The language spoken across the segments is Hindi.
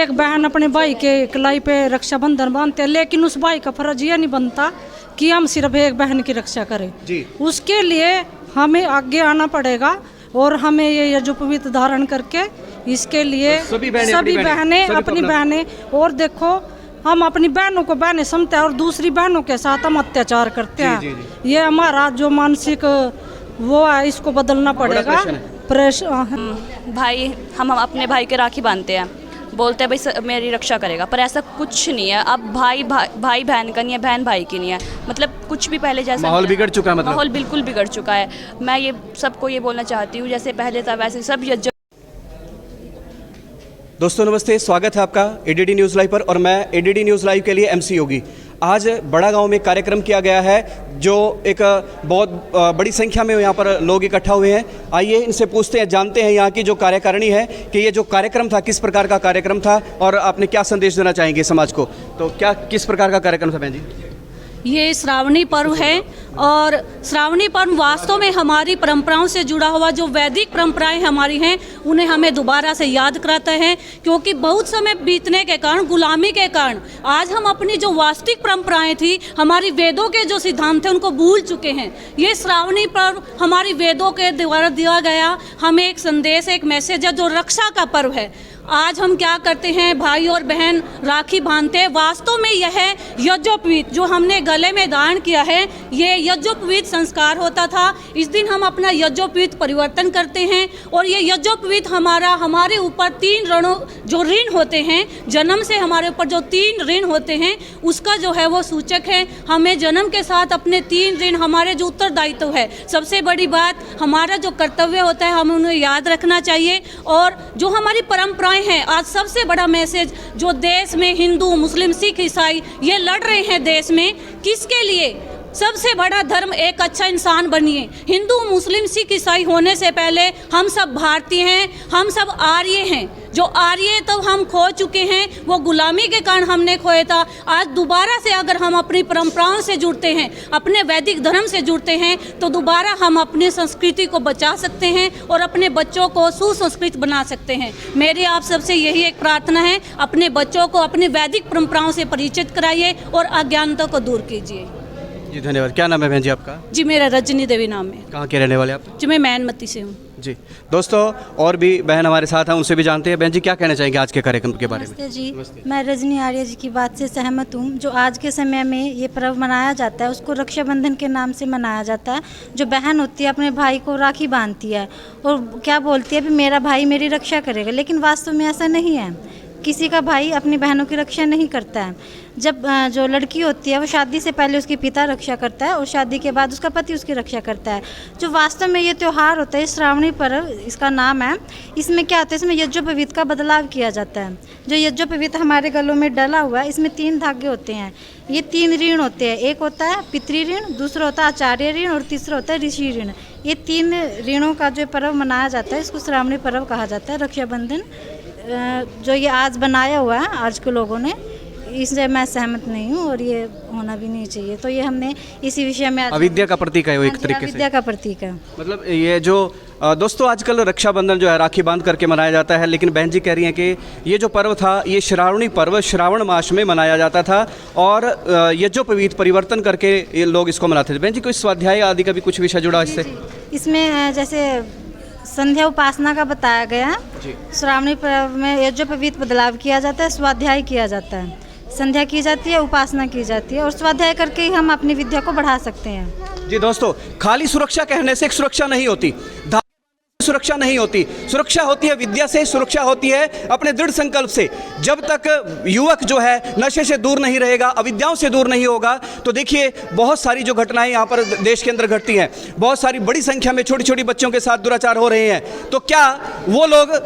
एक बहन अपने भाई के कलाई पे रक्षाबंधन बांधते हैं, लेकिन उस भाई का फर्ज ये नहीं बनता कि हम सिर्फ एक बहन की रक्षा करें जी। उसके लिए हमें आगे आना पड़ेगा और हमें ये यज्ञोपवीत धारण करके इसके लिए सभी बहनें अपनी बहनें, और देखो हम अपनी बहनों को बहनें समझते हैं और दूसरी बहनों के साथ हम अत्याचार करते हैं। जी। ये हमारा जो मानसिक वो है, इसको बदलना पड़ेगा। भाई हम अपने भाई के राखी बांधते हैं, बोलते हैं भाई मेरी रक्षा करेगा, पर ऐसा कुछ नहीं है। अब भाई बहन का नहीं है, बहन भाई की नहीं है, मतलब कुछ भी पहले जैसा माहौल बिगड़ चुका है, मतलब माहौल बिल्कुल बिगड़ चुका है। मैं ये सबको ये बोलना चाहती हूँ, जैसे पहले था वैसे सब दोस्तों नमस्ते, स्वागत है आपका एडीडी न्यूज़ लाइव पर और मैं एडीडी न्यूज़ लाइव के लिए एमसी योगी। आज बड़ा गांव में कार्यक्रम किया गया है, जो एक बहुत बड़ी संख्या में यहाँ पर लोग इकट्ठा हुए हैं। आइए इनसे पूछते हैं, जानते हैं यहाँ की जो कार्यकारिणी है कि ये जो कार्यक्रम था किस प्रकार का कार्यक्रम था और आपने क्या संदेश देना चाहेंगे समाज को। तो क्या किस प्रकार का कार्यक्रम था बहन जी? ये श्रावणी पर्व है और श्रावणी पर्व वास्तव में हमारी परंपराओं से जुड़ा हुआ जो वैदिक परंपराएं हमारी हैं उन्हें हमें दोबारा से याद कराता है, क्योंकि बहुत समय बीतने के कारण, गुलामी के कारण आज हम अपनी जो वास्तविक परंपराएं थी, हमारी वेदों के जो सिद्धांत थे उनको भूल चुके हैं। ये श्रावणी पर्व हमारी वेदों के द्वारा दिया गया हमें एक संदेश, एक मैसेज है जो रक्षा का पर्व है। आज हम क्या करते हैं, भाई और बहन राखी बांधते हैं, वास्तव में यह है यज्ञोपवीत जो हमने गले में धारण किया है, ये यज्ञोपवीत संस्कार होता था। इस दिन हम अपना यज्ञोपवीत परिवर्तन करते हैं और ये यज्ञोपवीत हमारे ऊपर 3 ऋणों जो ऋण होते हैं, जन्म से हमारे ऊपर जो 3 ऋण होते हैं उसका जो है वो सूचक है। हमें जन्म के साथ अपने 3 ऋण, हमारे जो उत्तरदायित्व है, सबसे बड़ी बात हमारा जो कर्तव्य होता है हमें उन्हें याद रखना चाहिए। और जो हमारी परंपरा हैं, आज सबसे बड़ा मैसेज जो देश में हिंदू, मुस्लिम, सिख, ईसाई ये लड़ रहे हैं देश में, किसके लिए? सबसे बड़ा धर्म एक अच्छा इंसान बनिए। हिंदू, मुस्लिम, सिख, ईसाई होने से पहले हम सब भारतीय हैं, हम सब आर्य हैं। जो आर्य तो हम खो चुके हैं, वो गुलामी के कारण हमने खोया था। आज दोबारा से अगर हम अपनी परंपराओं से जुड़ते हैं, अपने वैदिक धर्म से जुड़ते हैं, तो दोबारा हम अपनी संस्कृति को बचा सकते हैं और अपने बच्चों को सुसंस्कृत बना सकते हैं। मेरी आप सबसे यही एक प्रार्थना है, अपने बच्चों को अपनी वैदिक परंपराओं से परिचित कराइए और अज्ञानता को दूर कीजिए। जी धन्यवाद। क्या नाम है बहन जी आपका? जी मेरा रजनी देवी नाम है। कहाँ के रहने वाले आप? जी मैं मैनमती से हूँ। जी दोस्तों, और भी बहन हमारे साथ हैं, उनसे भी जानते हैं। बहन जी क्या कहना चाहेंगे आज के कार्यक्रम के बारे में? नमस्ते जी, मैं रजनी आर्य जी की बात से सहमत हूँ। जो आज के समय में ये पर्व मनाया जाता है उसको रक्षाबंधन के नाम से मनाया जाता है। जो बहन होती है अपने भाई को राखी बांधती है और क्या बोलती है भी मेरा भाई मेरी रक्षा करेगा, लेकिन वास्तव में ऐसा नहीं है। किसी का भाई अपनी बहनों की रक्षा नहीं करता है। जब जो लड़की होती है वो शादी से पहले उसके पिता रक्षा करता है और शादी के बाद उसका पति उसकी रक्षा करता है। जो वास्तव में ये त्यौहार होता है, श्रावणी पर्व इसका नाम है, इसमें क्या होता है, इसमें यज्ञोपवीत का बदलाव किया जाता है। जो यज्ञोपवीत हमारे गलों में डला हुआ है, इसमें 3 धागे होते हैं। ये 3 ऋण होते हैं, एक होता है पितृ ऋण, दूसरा होता है आचार्य ऋण और तीसरा होता है ऋषि ऋण। ये 3 ऋणों का जो पर्व मनाया जाता है इसको श्रावणी पर्व कहा जाता है। रक्षाबंधन जो ये आज बनाया हुआ है आज के लोगों ने, इससे मैं सहमत नहीं हूँ और ये होना भी नहीं चाहिए। तो ये हमने इसी विषय में अविद्या का प्रतीक है वो एक तरीके से। अविद्या का प्रतीक है। मतलब ये जो दोस्तों आजकल रक्षाबंधन जो है राखी बांध करके मनाया जाता है, लेकिन बहन जी कह रही हैं कि ये जो पर्व था ये श्रावणी पर्व श्रावण मास में मनाया जाता था और यज्ञोपवीत परिवर्तन करके ये लोग इसको मनाते थे। बहन जी कोई स्वाध्याय आदि का भी कुछ विषय जुड़ा इससे? इसमें जैसे संध्या उपासना का बताया गया है। श्रावणी पर्व में यज्ञोपवीत बदलाव किया जाता है, स्वाध्याय किया जाता है, संध्या की जाती है, उपासना की जाती है और स्वाध्याय करके ही हम अपनी विद्या को बढ़ा सकते हैं। जी दोस्तों, खाली सुरक्षा कहने से सुरक्षा नहीं होती, सुरक्षा नहीं होती। सुरक्षा होती है विद्या से, सुरक्षा होती है अपने दृढ़ संकल्प से। जब तक युवक जो है नशे से दूर नहीं रहेगा, अविद्याओं से दूर नहीं होगा, तो देखिए बहुत सारी जो घटनाएं यहाँ पर देश के अंदर घटती हैं, बहुत सारी बड़ी संख्या में छोटी छोटी बच्चों के साथ दुराचार हो रहे हैं। तो क्या वो लोग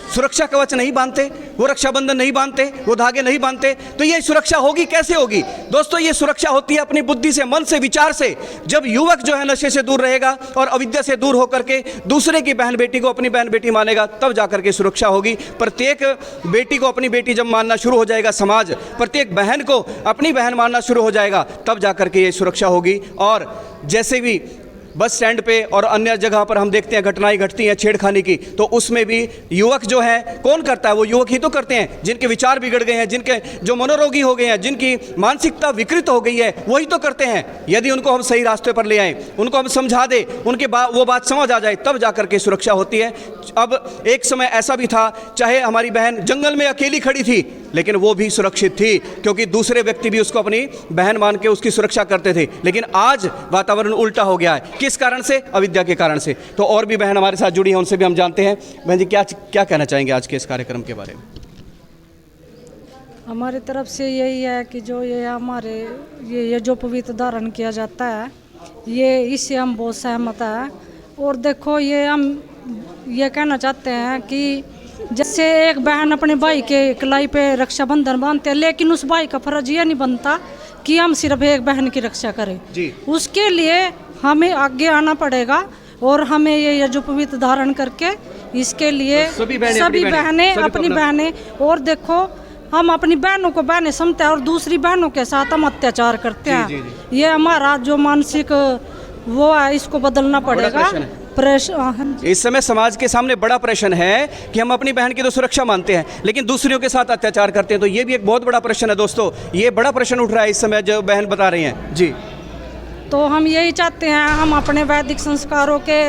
सुरक्षा कवच नहीं बांधते, वो रक्षाबंधन नहीं बांधते, वो धागे नहीं बांधते, तो ये सुरक्षा होगी कैसे होगी? दोस्तों ये सुरक्षा होती है अपनी बुद्धि से, मन से, विचार से। जब युवक जो है नशे से दूर रहेगा और अविद्या से दूर होकर के दूसरे की बहन बेटी को अपनी बहन बेटी मानेगा, तब जाकर के सुरक्षा होगी। प्रत्येक बेटी को अपनी बेटी जब मानना शुरू हो जाएगा समाज, प्रत्येक बहन को अपनी बहन मानना शुरू हो जाएगा, तब जाकर के ये सुरक्षा होगी। और जैसे भी बस स्टैंड पे और अन्य जगह पर हम देखते हैं घटनाएं घटती हैं छेड़खानी की, तो उसमें भी युवक जो है कौन करता है? वो युवक ही तो करते हैं जिनके विचार बिगड़ गए हैं, जिनके जो मनोरोगी हो गए हैं, जिनकी मानसिकता विकृत हो गई है, वही तो करते हैं। यदि उनको हम सही रास्ते पर ले आए, उनको हम समझा दें, उनके वो बात समझ आ जाए, तब जाकर के सुरक्षा होती है। अब एक समय ऐसा भी था, चाहे हमारी बहन जंगल में अकेली खड़ी थी लेकिन वो भी सुरक्षित थी, क्योंकि दूसरे व्यक्ति भी उसको अपनी बहन मान के उसकी सुरक्षा करते थे। लेकिन आज वातावरण उल्टा हो गया है। किस कारण से? अविद्या के कारण से। तो और भी बहन हमारे साथ जुड़ी हैं, उनसे भी हम जानते हैं। बहन जी, क्या कहना चाहेंगे आज के इस कार्यक्रम के बारे में? हमारी तरफ से यही है कि जो ये हमारे ये जो पवित्र धारण किया जाता है, ये इससे हम बहुत सहमत हैं। और देखो, ये हम ये कहना चाहते हैं कि जैसे एक बहन अपने भाई के कलाई पे रक्षाबंधन बांधते हैं, लेकिन उस भाई का फर्ज ये नहीं बनता कि हम सिर्फ एक बहन की रक्षा करें जी। उसके लिए हमें आगे आना पड़ेगा और हमें ये जो पवित्र धारण करके इसके लिए सभी बहनें अपनी बहनें और देखो, हम अपनी बहनों को बहनें समझते हैं और दूसरी बहनों के साथ हम अत्याचार करते हैं। ये हमारा जो मानसिक वो है, इसको बदलना पड़ेगा। इस समय समाज के सामने बड़ा प्रश्न है कि हम अपनी बहन की तो सुरक्षा मानते हैं लेकिन दूसरियों के साथ अत्याचार करते हैं। तो ये भी एक बहुत बड़ा प्रश्न है दोस्तों, ये बड़ा प्रश्न उठ रहा है इस समय जो बहन बता रही हैं जी। तो हम यही चाहते हैं, हम अपने वैदिक संस्कारों के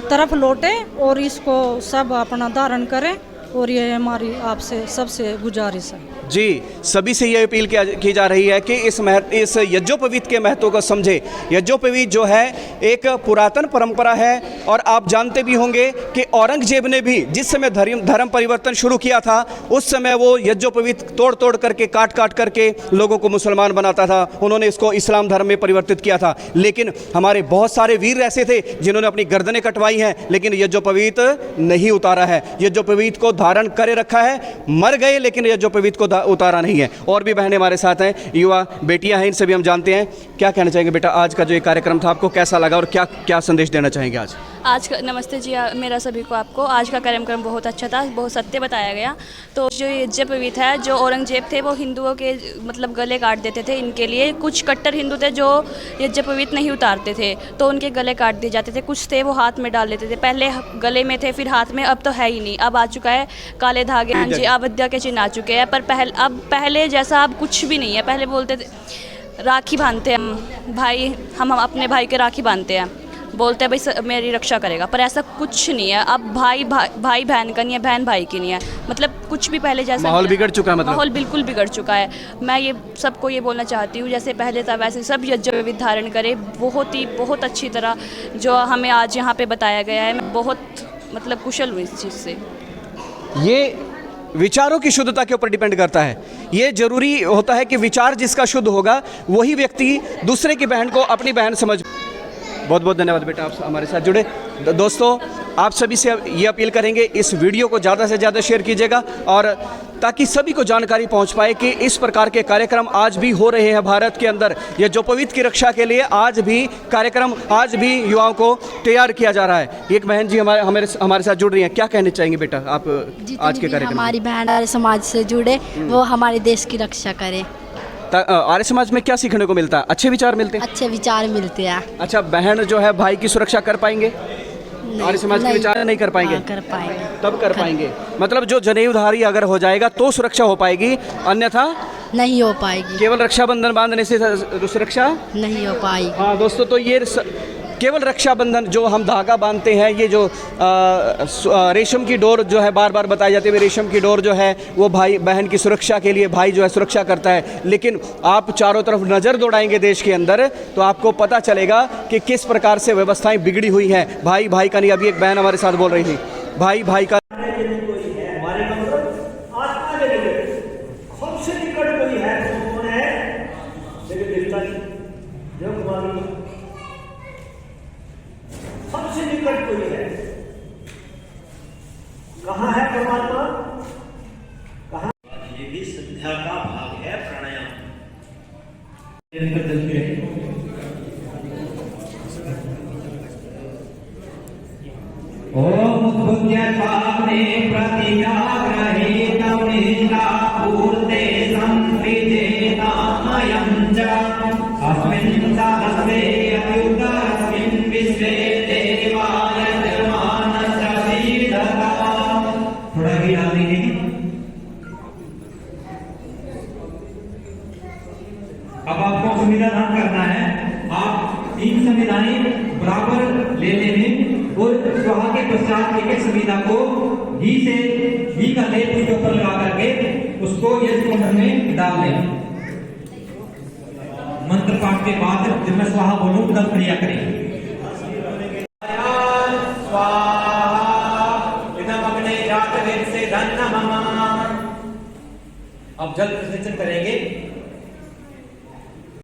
तरफ लौटें और इसको सब अपना धारण करें, और ये हमारी आपसे सबसे गुजारिश है जी। सभी से ये अपील की जा रही है कि इस यज्ञोपवीत के महत्व को समझे। यज्ञोपवीत जो है एक पुरातन परंपरा है और आप जानते भी होंगे कि औरंगजेब ने भी जिस समय धर्म परिवर्तन शुरू किया था, उस समय वो यज्ञोपवीत तोड़ करके काट करके लोगों को मुसलमान बनाता था। उन्होंने इसको इस्लाम धर्म में परिवर्तित किया था। लेकिन हमारे बहुत सारे वीर ऐसे थे जिन्होंने अपनी गर्दनें कटवाई हैं, लेकिन यज्ञोपवीत नहीं उतारा है। यज्ञोपवीत को धारण करे रखा है, मर गए लेकिन यज्ञोपवीत को उतारा नहीं है। और भी बहनें हमारे साथ हैं, युवा बेटियां हैं, इनसे भी हम जानते हैं। क्या कहना चाहेंगे बेटा, आज का जो ये कार्यक्रम था आपको कैसा लगा और क्या संदेश देना चाहेंगे आज का? नमस्ते जी, मेरा सभी को आपको आज का कार्यक्रम बहुत अच्छा था, बहुत सत्य बताया गया। तो जो यज्ञोपवीत है, जो औरंगजेब थे वो हिंदुओं के मतलब गले काट देते थे। इनके लिए कुछ कट्टर हिंदू थे जो यज्ञोपवीत नहीं उतारते थे, तो उनके गले काट दिए जाते थे। कुछ थे वो हाथ में डाल लेते थे, पहले गले में थे फिर हाथ में, अब तो है ही नहीं। अब आ चुका है काले धागे, हाँ जी, अविद्या के चिन्ह आ चुके हैं। पर पहले जैसा अब कुछ भी नहीं है। पहले बोलते थे राखी बांधते हैं भाई, हम अपने भाई के राखी बांधते हैं, बोलते हैं भाई मेरी रक्षा करेगा, पर ऐसा कुछ नहीं है। अब भाई बहन का नहीं है, बहन भाई की नहीं है। मतलब कुछ भी पहले जैसा माहौल बिगड़ चुका है, मतलब माहौल बिल्कुल बिगड़ चुका है। मैं ये सबको ये बोलना चाहती हूँ, जैसे पहले था वैसे सब यज्ञोपवीत धारण करें। बहुत अच्छी तरह जो हमें आज यहाँ पे बताया गया है, मैं बहुत मतलब कुशल हूँ इस चीज़ से। ये विचारों की शुद्धता के ऊपर डिपेंड करता है। ये जरूरी होता है कि विचार जिसका शुद्ध होगा वही व्यक्ति दूसरे की बहन को अपनी बहन समझ। बहुत बहुत धन्यवाद बेटा, आप हमारे साथ जुड़े। दोस्तों, आप सभी से ये अपील करेंगे, इस वीडियो को ज़्यादा से ज़्यादा शेयर कीजिएगा और ताकि सभी को जानकारी पहुंच पाए कि इस प्रकार के कार्यक्रम आज भी हो रहे हैं भारत के अंदर। यज्ञोपवीत की रक्षा के लिए आज भी कार्यक्रम, आज भी युवाओं को तैयार किया जा रहा है। एक बहन जी हमारे साथ जुड़ रही हैं, क्या कहना चाहेंगे बेटा आप आज के कार्यक्रम? हमारी बहन आर्य समाज से जुड़े, वो हमारे देश की रक्षा करे। आर्य समाज में क्या सीखने को मिलता है? अच्छे विचार मिलते हैं? अच्छे विचार मिलते हैं। अच्छा, बहन जो है भाई की सुरक्षा कर पाएंगे? आर्य समाज के विचार नहीं कर पाएंगे? कर पाएंगे, तब कर पाएंगे। मतलब जो जनेऊधारी अगर हो जाएगा तो सुरक्षा हो पाएगी, अन्यथा नहीं हो पाएगी। केवल रक्षाबंधन बांधने से सुरक्षा नहीं हो पाएगी। हाँ दोस्तों, तो ये केवल रक्षाबंधन जो हम धागा बांधते हैं, ये जो रेशम की डोर जो है बार बार बताई जाती है, रेशम की डोर जो है वो भाई बहन की सुरक्षा के लिए भाई जो है सुरक्षा करता है। लेकिन आप चारों तरफ नज़र दौड़ाएंगे देश के अंदर तो आपको पता चलेगा कि किस प्रकार से व्यवस्थाएं बिगड़ी हुई हैं। भाई भाई का नहीं, अभी एक बहन हमारे साथ बोल रही थी, भाई भाई का सबसे निकट कोई है। कहाँ है परमात्मा? कहाँ? ये भी संध्या का भाग है, प्राणायाम। ओम बुद्ध्यपाने प्रतिजाग्रहेतं निष्ठापूर्ते संविजेतामयं च अस्मिन् सहस्रे अत्युदरस्मिन् अब आपको संविदा दान करना है। आप 3 संविदाएं बराबर ले लेंगे और स्वाहा के पश्चात एक एक संविदा को घी का लेप उसके ऊपर लगा करके उसको यज्ञ कुंड में डाल दें। मंत्र पाठ के बाद जब मैं स्वाहा बोलूं तब क्रिया करें। अब जल विसर्जन करेंगे।